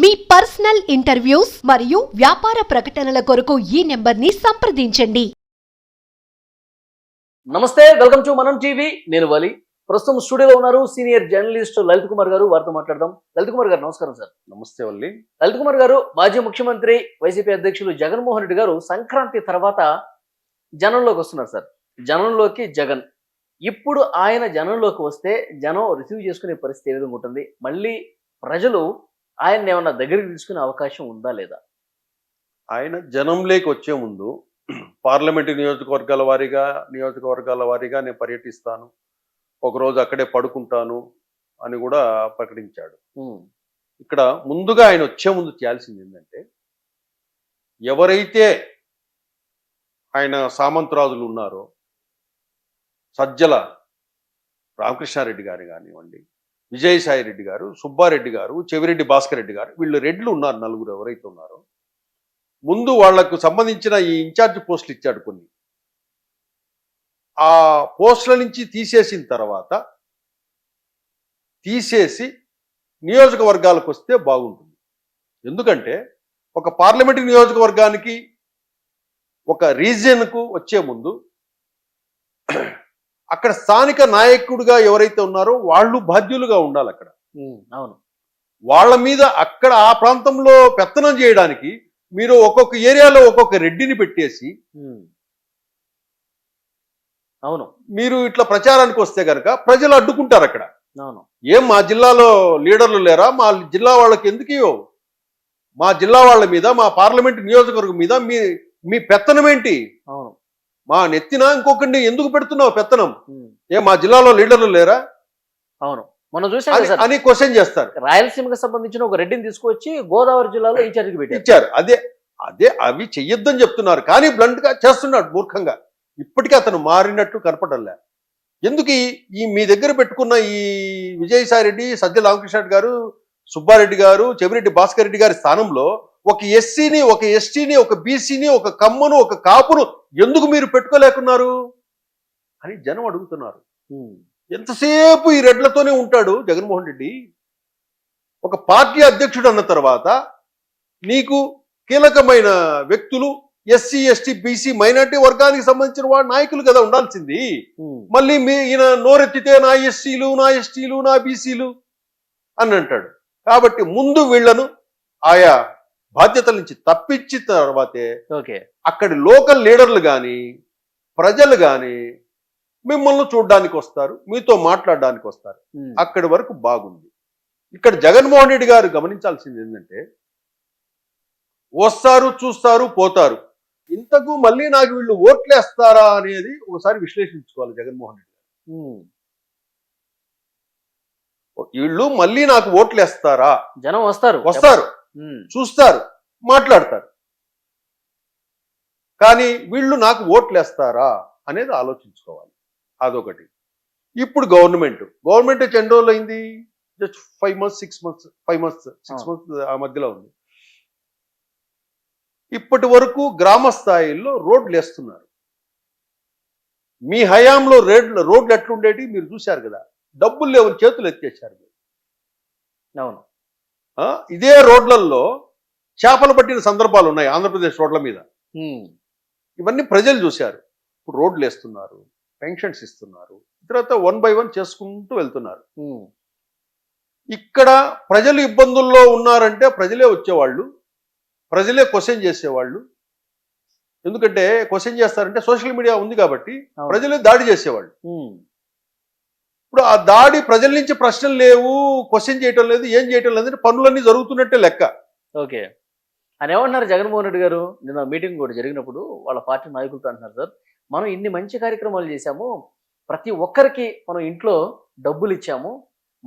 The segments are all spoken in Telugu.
మీ పర్సనల్ ఇంటర్వ్యూస్ మరియు వ్యాపార ప్రకటనల కొరకు ఈ నెంబర్ని సంప్రదించండి. నమస్తే, వెల్కమ్ టు మనం టీవీ. నేను వలి. ప్రస్తుతం స్టూడియోలో ఉన్నారు సీనియర్ జర్నలిస్ట్ లలిత్ కుమార్ గారు. వారితో మాట్లాడదాం. లలిత్ కుమార్ గారు నమస్కారం సార్. నమస్తే వల్లి. లలిత్ కుమార్ గారు, మాజీ ముఖ్యమంత్రి వైసీపీ అధ్యక్షులు జగన్మోహన్ రెడ్డి గారు సంక్రాంతి తర్వాత జనంలోకి వస్తున్నారు సార్. జనంలోకి జగన్. ఇప్పుడు ఆయన జనంలోకి వస్తే జనం రిసీవ్ చేసుకునే పరిస్థితి ఏ విధంగా ఉంటుంది? మళ్ళీ ప్రజలు ఆయన ఏమన్నా దగ్గరికి తీసుకునే అవకాశం ఉందా లేదా? ఆయన జనంలోకి వచ్చే ముందు పార్లమెంటు నియోజకవర్గాల వారీగా నేను పర్యటిస్తాను, ఒకరోజు అక్కడే పడుకుంటాను అని కూడా ప్రకటించాడు. ఇక్కడ ముందుగా ఆయన వచ్చే ముందు చేయాల్సింది ఏంటంటే, ఎవరైతే ఆయన సామంతరాజులు ఉన్నారో, సజ్జల రామకృష్ణారెడ్డి గారు కానివ్వండి, విజయసాయి రెడ్డి గారు, సుబ్బారెడ్డి గారు, చెవిరెడ్డి భాస్కర్ రెడ్డి గారు, వీళ్ళు రెడ్లు ఉన్నారు, నలుగురు ఎవరైతే ఉన్నారో, ముందు వాళ్లకు సంబంధించిన ఈ ఇన్ఛార్జ్ పోస్టులు ఇచ్చాడు కొన్ని. ఆ పోస్టుల నుంచి తీసేసిన తర్వాత తీసేసి నియోజకవర్గాలకు వస్తే బాగుంటుంది. ఎందుకంటే ఒక పార్లమెంటు నియోజకవర్గానికి, ఒక రీజియన్కు వచ్చే ముందు అక్కడ స్థానిక నాయకుడిగా ఎవరైతే ఉన్నారో వాళ్ళు బాధ్యులుగా ఉండాలి. అక్కడ అవును, వాళ్ళ మీద అక్కడ ఆ ప్రాంతంలో పెత్తనం చేయడానికి మీరు ఒక్కొక్క ఏరియాలో ఒక్కొక్క రెడ్డిని పెట్టేసి అవును మీరు ఇట్లా ప్రచారానికి వస్తే కనుక ప్రజలు అడ్డుకుంటారు. అక్కడ అవును, ఏం మా జిల్లాలో లీడర్లు లేరా? మా జిల్లా వాళ్ళకి ఎందుకు ఇవ్వవు? మా జిల్లా వాళ్ళ మీద, మా పార్లమెంట్ నియోజకవర్గం మీద మీ పెత్తనం ఏంటి? అవును, మా నెత్తిన ఇంకొకరిని ఎందుకు పెడుతున్నావు పెత్తనం? మా జిల్లాలో లీడర్లు లేరా? అవును, మనం చూసాం అని క్వశ్చన్ చేస్తారు. రాయలసీమకు సంబంధించిన ఒక రెడ్డిని తీసుకొచ్చి గోదావరి జిల్లాలో ఇన్ఛార్జికి ఇచ్చారు. అదే అవి చెయ్యొద్దని చెప్తున్నారు, కానీ బ్లంట్ గా చేస్తున్నాడు మూర్ఖంగా. ఇప్పటికీ అతను మారినట్టు కనపడలే. ఎందుకు ఈ మీ దగ్గర పెట్టుకున్న ఈ విజయసాయి రెడ్డి, సజ్జల రామకృష్ణ గారు, సుబ్బారెడ్డి గారు, చెవిరెడ్డి భాస్కర్ రెడ్డి గారి స్థానంలో ఒక ఎస్సీని, ఒక ఎస్టీని, ఒక బీసీని, ఒక కమ్మను, ఒక కాపును ఎందుకు మీరు పెట్టుకోలేకున్నారు అని జనం అడుగుతున్నారు. ఎంతసేపు ఈ రెడ్లతోనే ఉంటాడు జగన్మోహన్ రెడ్డి. ఒక పార్టీ అధ్యక్షుడు అన్న తర్వాత నీకు కీలకమైన వ్యక్తులు ఎస్సీ, ఎస్టీ, బీసీ, మైనార్టీ వర్గానికి సంబంధించిన వాడు నాయకులు కదా ఉండాల్సింది. మళ్ళీ ఈయన నోరెత్తితే నా ఎస్సీలు, నా ఎస్టీలు, నా బీసీలు అని అంటాడు. కాబట్టి ముందు వీళ్లను ఆయా బాధ్యతల నుంచి తప్పించిన తర్వాతే అక్కడి లోకల్ లీడర్లు కానీ ప్రజలు కానీ మిమ్మల్ని చూడడానికి వస్తారు, మీతో మాట్లాడడానికి వస్తారు. అక్కడి వరకు బాగుంది. ఇక్కడ జగన్మోహన్ రెడ్డి గారు గమనించాల్సింది ఏంటంటే, వస్తారు, చూస్తారు, పోతారు. ఇంతకు మళ్ళీ నాకు వీళ్ళు ఓట్లేస్తారా అనేది ఒకసారి విశ్లేషించుకోవాలి జగన్మోహన్ రెడ్డి గారు. వీళ్ళు మళ్ళీ నాకు ఓట్లేస్తారా? జనం వస్తారు, చూస్తారు, మాట్లాడతారు, కానీ వీళ్ళు నాకు ఓట్లేస్తారా అనేది ఆలోచించుకోవాలి. అదొకటి. ఇప్పుడు గవర్నమెంట్ ఎన్ని రోజులు అయింది? జస్ట్ 5 months 6 months ఆ మధ్యలో ఉంది. ఇప్పటి వరకు గ్రామ స్థాయిలో రోడ్లు వేస్తున్నారు. మీ హయాంలో రోడ్లు ఎట్లుండేటి మీరు చూశారు కదా. డబ్బులు లేవని చేతులు ఎత్తేసారు. అవును, ఇదే రోడ్లలో చేపలు పట్టిన సందర్భాలు ఉన్నాయి ఆంధ్రప్రదేశ్ రోడ్ల మీద. ఇవన్నీ ప్రజలు చూశారు. ఇప్పుడు రోడ్లు వేస్తున్నారు, పెన్షన్స్ ఇస్తున్నారు, తర్వాత 1 by 1 చేసుకుంటూ వెళ్తున్నారు. ఇక్కడ ప్రజలు ఇబ్బందుల్లో ఉన్నారంటే ప్రజలే వచ్చేవాళ్ళు, ప్రజలే క్వశ్చన్ చేసేవాళ్ళు. ఎందుకంటే క్వశ్చన్ చేస్తారంటే సోషల్ మీడియా ఉంది కాబట్టి ప్రజలే దాడి చేసేవాళ్ళు. ఇప్పుడు ఆ దాడి ప్రజల నుంచి ప్రశ్నలు లేవు, క్వశ్చన్ చేయటం లేదు, ఏం చేయటం లేదంటే పనులన్నీ జరుగుతున్నట్టే లెక్క. ఓకే అని ఏమన్నారు జగన్మోహన్ రెడ్డి గారు? నిన్న మీటింగ్ కూడా జరిగినప్పుడు వాళ్ళ పార్టీ నాయకులతో అంటున్నారు, సార్ మనం ఇన్ని మంచి కార్యక్రమాలు చేశాము, ప్రతి ఒక్కరికి మనం ఇంట్లో డబ్బులు ఇచ్చాము,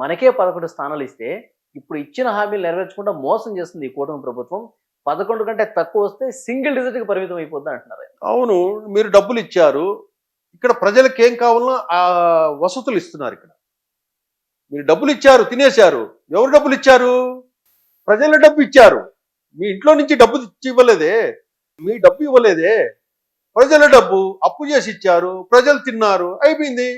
మనకే 11 స్థానాలు ఇస్తే ఇప్పుడు ఇచ్చిన హామీలు నెరవేర్చకుండా మోసం చేస్తుంది ఈ కూటమి ప్రభుత్వం, 11 కంటే తక్కువ వస్తే సింగిల్ డిజిట్కి పరిమితం అయిపోద్ది అంటున్నారు. అవును, మీరు డబ్బులు ఇచ్చారు, ఇక్కడ ప్రజలకు ఏం కావాలన్నా ఆ వసతులు ఇస్తున్నారు. ఇక్కడ మీరు డబ్బులు ఇచ్చారు, తినేశారు. ఎవరు డబ్బులు ఇచ్చారు? ప్రజల డబ్బు ఇచ్చారు. మీ ఇంట్లో నుంచి డబ్బు ఇవ్వలేదే, మీ డబ్బు ఇవ్వలేదే, ప్రజల డబ్బు అప్పు చేసి ఇచ్చారు, ప్రజలు తిన్నారు, అయిపోయింది.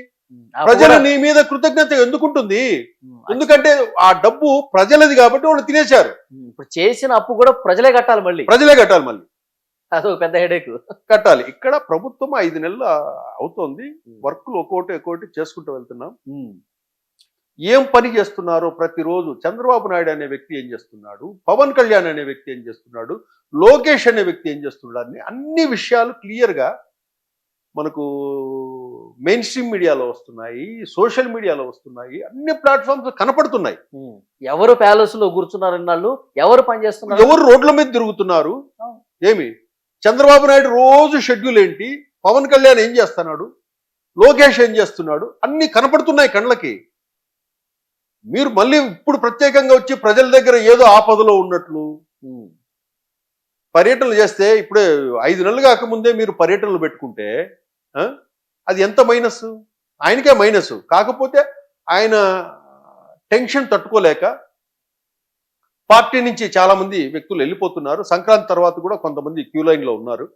ఆ ప్రజలు కూడా- నీ మీద కృతజ్ఞత ఎందుకుంటుంది? ఉమ్, ఎందుకంటే ఆ డబ్బు ప్రజలది కాబట్టి వాళ్ళు తినేశారు. ఇప్పుడు చేసిన అప్పు కూడా ప్రజలే కట్టాలి మళ్ళీ. ప్రజలే కట్టాలి, మళ్ళీ అదొక పెద్ద హెడేక్. కట్టాలి. ఇక్కడ ప్రభుత్వం 5 నెలలు అవుతోంది. వర్క్లు ఒక్కోటి చేసుకుంటూ వెళ్తున్నాం. ఏం పని చేస్తున్నారో ప్రతిరోజు చంద్రబాబు నాయుడు అనే వ్యక్తి ఏం చేస్తున్నాడు, పవన్ కళ్యాణ్ అనే వ్యక్తి ఏం చేస్తున్నాడు, లోకేష్ అనే వ్యక్తి ఏం చేస్తున్నాడు అని అన్ని విషయాలు క్లియర్గా మనకు మెయిన్ స్ట్రీమ్ మీడియాలో వస్తున్నాయి, సోషల్ మీడియాలో వస్తున్నాయి, అన్ని ప్లాట్ఫామ్స్ కనపడుతున్నాయి. ఎవరు ప్యాలెస్ లో కూర్చున్నారన్నాళ్ళు, ఎవరు పని చేస్తున్నారు, ఎవరు రోడ్ల మీద తిరుగుతున్నారు, ఏమి చంద్రబాబు నాయుడు రోజు షెడ్యూల్ ఏంటి, పవన్ కళ్యాణ్ ఏం చేస్తున్నాడు, లోకేష్ ఏం చేస్తున్నాడు, అన్ని కనపడుతున్నాయి కళ్ళకి. మీరు మళ్ళీ ఇప్పుడు ప్రత్యేకంగా వచ్చి ప్రజల దగ్గర ఏదో ఆపదలో ఉన్నట్లు పర్యటనలు చేస్తే, ఇప్పుడే 5 నెలలు కాకముందే మీరు పర్యటనలు పెట్టుకుంటే అది ఎంత మైనస్? ఆయనకే మైనస్. కాకపోతే ఆయన టెన్షన్ తట్టుకోలేక పార్టీ నుంచి చాలా మంది వ్యక్తులు వెళ్ళిపోతున్నారు. సంక్రాంతి తర్వాత కూడా కొంతమంది క్యూ లైన్ లో ఉన్నారు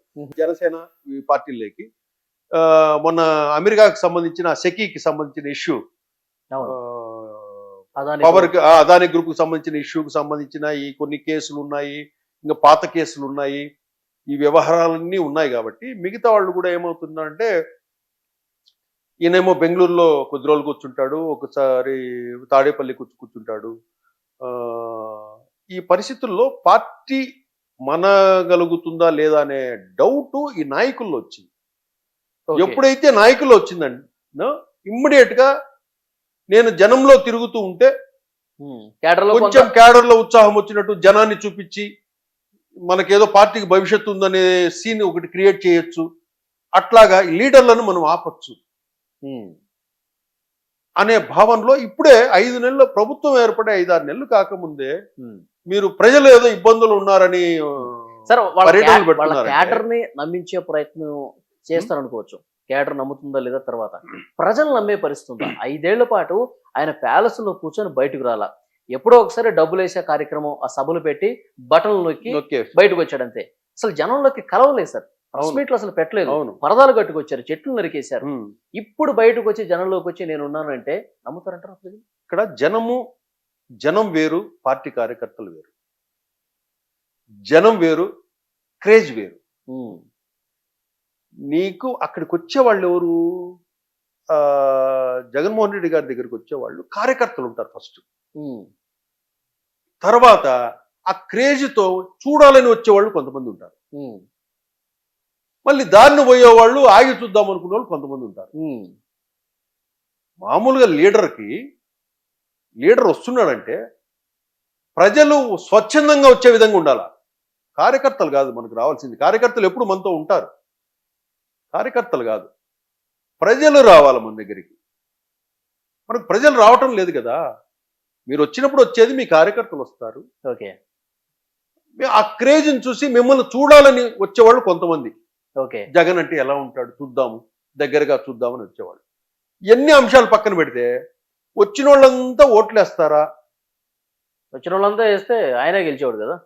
జనసేన ఈ పార్టీలోకి. మొన్న అమెరికాకి సంబంధించిన సెకీకి సంబంధించిన ఇష్యూ, పవర్ అదాని గ్రూప్ కు సంబంధించిన ఇష్యూకి సంబంధించిన ఈ కొన్ని కేసులు ఉన్నాయి, ఇంకా పాత కేసులు ఉన్నాయి, ఈ వ్యవహారాలన్నీ ఉన్నాయి. కాబట్టి మిగతా వాళ్ళు కూడా ఏమవుతుందంటే, ఈయనేమో బెంగళూరులో కొద్ది రోజులు కూర్చుంటాడు, ఒకసారి తాడేపల్లి కూర్చుంటాడు. ఈ పరిస్థితుల్లో పార్టీ మనగలుగుతుందా లేదా అనే డౌట్ ఈ నాయకుల్లో వచ్చింది. ఎప్పుడైతే నాయకుల్లో వచ్చిందండి, ఇమ్మీడియట్ గా నేను జనంలో తిరుగుతూ ఉంటే కొంచెం క్యాడర్లో ఉత్సాహం వచ్చినట్టు జనాన్ని చూపించి మనకేదో పార్టీకి భవిష్యత్తు ఉందనే సీన్ ఒకటి క్రియేట్ చేయొచ్చు, అట్లాగా లీడర్లను మనం ఆపచ్చు అనే భావనలో ఇప్పుడే 5 నెలలు ప్రభుత్వం ఏర్పడే 5-6 నెలలు కాకముందే మీరు ప్రజలు ఏదో ఇబ్బందులు ఉన్నారని క్యాడర్ ని నమ్మించే ప్రయత్నం చేస్తారనుకోవచ్చు. క్యాడర్ నమ్ముతుందా లేదా తర్వాత ప్రజలు నమ్మే పరిస్థితి ఉందా? 5 ఏళ్ల పాటు ఆయన ప్యాలెస్ లో కూర్చొని బయటకు రాలా. ఎప్పుడో ఒకసారి డబ్బులు వేసే కార్యక్రమం, ఆ సభలు పెట్టి బటన్లు నొక్కి బయటకు వచ్చాడంతే. అసలు జనంలోకి కలవలేదు సార్. ప్రెస్ మీట్లు అసలు పెట్టలేదు, పరదాలు కట్టుకొచ్చారు, చెట్లు నరికేశారు. ఇప్పుడు బయటకు వచ్చి జనంలోకి వచ్చి నేను ఉన్నానంటే నమ్ముతారంటారా ప్రజలు? ఇక్కడ జనం వేరు, పార్టీ కార్యకర్తలు వేరు. జనం వేరు, క్రేజ్ వేరు. నీకు అక్కడికి వచ్చేవాళ్ళు ఎవరు? జగన్మోహన్ రెడ్డి గారి దగ్గరికి వచ్చేవాళ్ళు కార్యకర్తలు ఉంటారు ఫస్ట్. తర్వాత ఆ క్రేజ్తో చూడాలని వచ్చేవాళ్ళు కొంతమంది ఉంటారు. మళ్ళీ దారిని పోయేవాళ్ళు ఆగి చూద్దాం అనుకునే వాళ్ళు కొంతమంది ఉంటారు. మామూలుగా లీడర్ వస్తున్నాడంటే ప్రజలు స్వచ్ఛందంగా వచ్చే విధంగా ఉండాలి. కార్యకర్తలు కాదు మనకు రావాల్సింది. కార్యకర్తలు ఎప్పుడు మనతో ఉంటారు, కార్యకర్తలు కాదు, ప్రజలు రావాలి మన దగ్గరికి. మనకు ప్రజలు రావటం లేదు కదా. మీరు వచ్చినప్పుడు వచ్చేది మీ కార్యకర్తలు వస్తారు. ఓకే, ఆ క్రేజ్ని చూసి మిమ్మల్ని చూడాలని వచ్చేవాళ్ళు కొంతమంది. ఓకే, జగన్ అంటే ఎలా ఉంటాడు చూద్దాము, దగ్గరగా చూద్దామని వచ్చేవాళ్ళు. ఎన్ని అంశాలు పక్కన పెడితే వచ్చిన వాళ్ళంతా ఓట్లేస్తారా? వచ్చిన వాళ్ళంతా వేస్తే ఆయనే గెలిచేవాడు కదా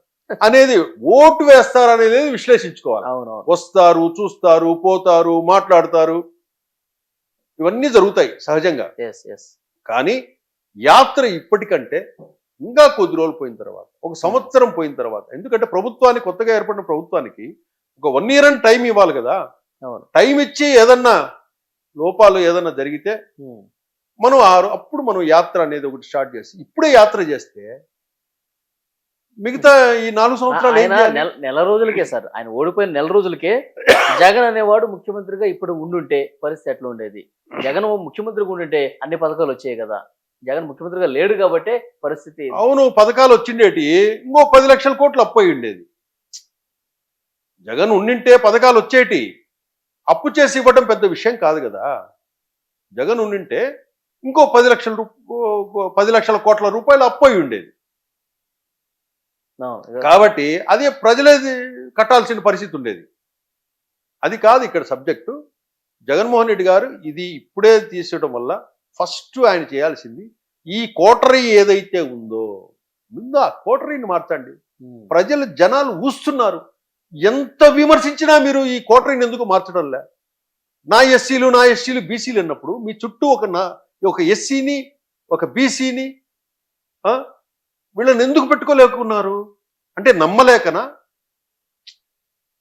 అనేది, ఓటు వేస్తారా అనేది విశ్లేషించుకోవాలి. అవునవును, వస్తారు, చూస్తారు, పోతారు, మాట్లాడతారు, ఇవన్నీ జరుగుతాయి సహజంగా. కానీ యాత్ర ఇప్పటికంటే ఇంకా కొద్ది రోజులు పోయిన తర్వాత, 1 సంవత్సరం పోయిన తర్వాత, ఎందుకంటే ప్రభుత్వానికి, కొత్తగా ఏర్పడిన ప్రభుత్వానికి ఒక 1 year అని టైం ఇవ్వాలి కదా. టైం ఇచ్చి ఏదన్నా లోపాలు ఏదన్నా జరిగితే మనం అప్పుడు మనం యాత్ర అనేది ఒకటి స్టార్ట్ చేసి, ఇప్పుడే యాత్ర చేస్తే మిగతా ఈ 4 సంవత్సరాలు నెల రోజులకే సార్, ఆయన ఓడిపోయిన నెల రోజులకే జగన్ అనేవాడు ముఖ్యమంత్రిగా ఇప్పుడు ఉండుంటే పరిస్థితి ఎట్లా ఉండేది? జగన్ ముఖ్యమంత్రిగా ఉండుంటే అన్ని పథకాలు వచ్చాయి కదా. జగన్ ముఖ్యమంత్రిగా లేడు కాబట్టి పరిస్థితి. అవును, పథకాలు వచ్చిండేటి, ఇంకో 10 లక్షల కోట్లు అప్పు అయి ఉండేది. జగన్ ఉండింటే పథకాలు వచ్చేటి, అప్పు చేసి ఇవ్వడం పెద్ద విషయం కాదు కదా. జగన్ ఉండింటే ఇంకో 10 లక్షల కోట్ల రూపాయలు అప్పు అయి ఉండేది. కాబట్టి అది ప్రజలేది కట్టాల్సిన పరిస్థితి ఉండేది. అది కాదు ఇక్కడ సబ్జెక్టు. జగన్మోహన్ రెడ్డి గారు ఇది ఇప్పుడే తీసేయడం వల్ల ఫస్ట్ ఆయన చేయాల్సింది, ఈ కోటరీ ఏదైతే ఉందో ముందు ఆ కోటరీని మార్చండి. జనాలు ఊస్తున్నారు. ఎంత విమర్శించినా మీరు ఈ కోటరీని ఎందుకు మార్చడంలే? నా ఎస్సీలు బీసీలు అన్నప్పుడు మీ చుట్టూ ఒక ఎస్సీని ఒక బీసీని వీళ్ళని ఎందుకు పెట్టుకోలేకున్నారు? అంటే నమ్మలేకనా?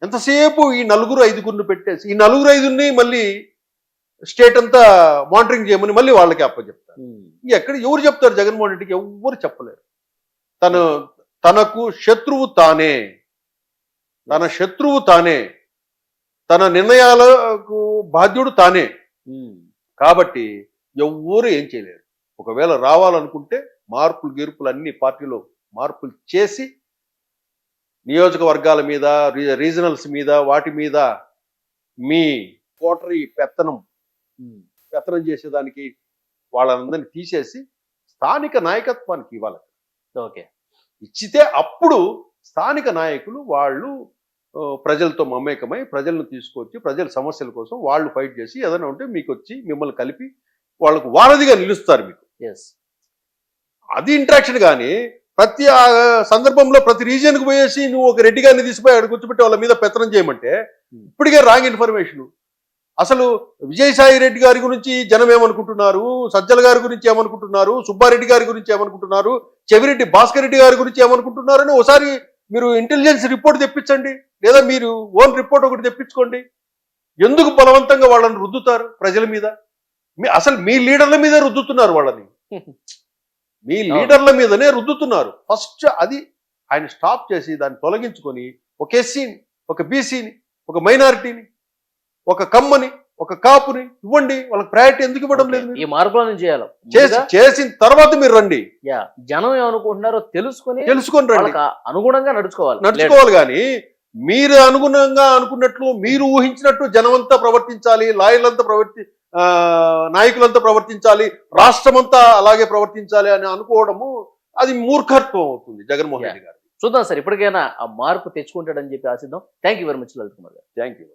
ఎంతసేపు ఈ 4-5 పెట్టేసి ఈ 4-5 మళ్ళీ స్టేట్ అంతా మానిటరింగ్ చేయమని మళ్ళీ వాళ్ళకి అప్పచెప్తారు. ఎవరు చెప్తారు? జగన్మోహన్ రెడ్డికి ఎవ్వరు చెప్పలేరు. తనకు శత్రువు తానే, తన నిర్ణయాలకు బాధ్యుడు తానే. కాబట్టి ఎవ్వరు ఏం చేయలేరు. ఒకవేళ రావాలనుకుంటే గీర్పులు అన్ని పార్టీలో మార్పులు చేసి నియోజకవర్గాల మీద, రీజనల్స్ మీద, వాటి మీద మీ కోటరీ పెత్తనం చేసేదానికి వాళ్ళందరినీ తీసేసి స్థానిక నాయకత్వానికి ఇవ్వాలి. ఓకే, ఇచ్చితే అప్పుడు స్థానిక నాయకులు వాళ్ళు ప్రజలతో మమేకమై ప్రజలను తీసుకొచ్చి ప్రజల సమస్యల కోసం వాళ్ళు ఫైట్ చేసి ఏదైనా ఉంటే మీకు వచ్చి మిమ్మల్ని కలిపి వాళ్ళకు వారధిగా నిలుస్తారు మీకు. అది ఇంట్రాక్షన్. కానీ ప్రతి సందర్భంలో ప్రతి రీజియన్కి పోయేసి నువ్వు ఒక రెడ్డి గారిని తీసిపోయి అక్కడ కూర్చోబెట్టి వాళ్ళ మీద పెత్తనం చేయమంటే ఇప్పటికే రాంగ్ ఇన్ఫర్మేషన్. అసలు విజయసాయి రెడ్డి గారి గురించి జనం ఏమనుకుంటున్నారు, సజ్జల గారి గురించి ఏమనుకుంటున్నారు, సుబ్బారెడ్డి గారి గురించి ఏమనుకుంటున్నారు, చెవిరెడ్డి భాస్కర్ రెడ్డి గారి గురించి ఏమనుకుంటున్నారు అని ఒకసారి మీరు ఇంటెలిజెన్స్ రిపోర్ట్ తెప్పించండి, లేదా మీరు ఓన్ రిపోర్ట్ ఒకటి తెప్పించుకోండి. ఎందుకు బలవంతంగా వాళ్ళని రుద్దుతారు ప్రజల మీద? అసలు మీ లీడర్ల మీదే రుద్దుతున్నారు వాళ్ళని. మీ లీడర్ల మీదనే రుద్దుతున్నారు. ఫస్ట్ అది ఆయన స్టాప్ చేసి దాన్ని తొలగించుకొని ఒక ఎస్సీని, ఒక బీసీని, ఒక మైనారిటీని, ఒక కమ్మని, ఒక కాపుని ఇవ్వండి. వాళ్ళకి ప్రయారిటీ ఎందుకు ఇవ్వడం లేదు? ఈ మార్పులను చేయాలి. చేసిన తర్వాత మీరు రండి. జనం ఏమనుకుంటున్నారో తెలుసుకొని రండి. అనుగుణంగా నడుచుకోవాలి. కానీ మీరు అనుగుణంగా అనుకున్నట్లు, మీరు ఊహించినట్టు జనమంతా ప్రవర్తించాలి, లాయర్లంతా నాయకులంతా ప్రవర్తించాలి, రాష్ట్రమంతా అలాగే ప్రవర్తించాలి అని అనుకోవడము అది మూర్ఖత్వం అవుతుంది జగన్మోహన్ రెడ్డి గారు. చూద్దాం సార్, ఇప్పటికైనా ఆ మార్పు తెచ్చుకుంటాడని చెప్పి ఆశిద్దాం. Thank you very much Lalit Kumar గారు. Thank you.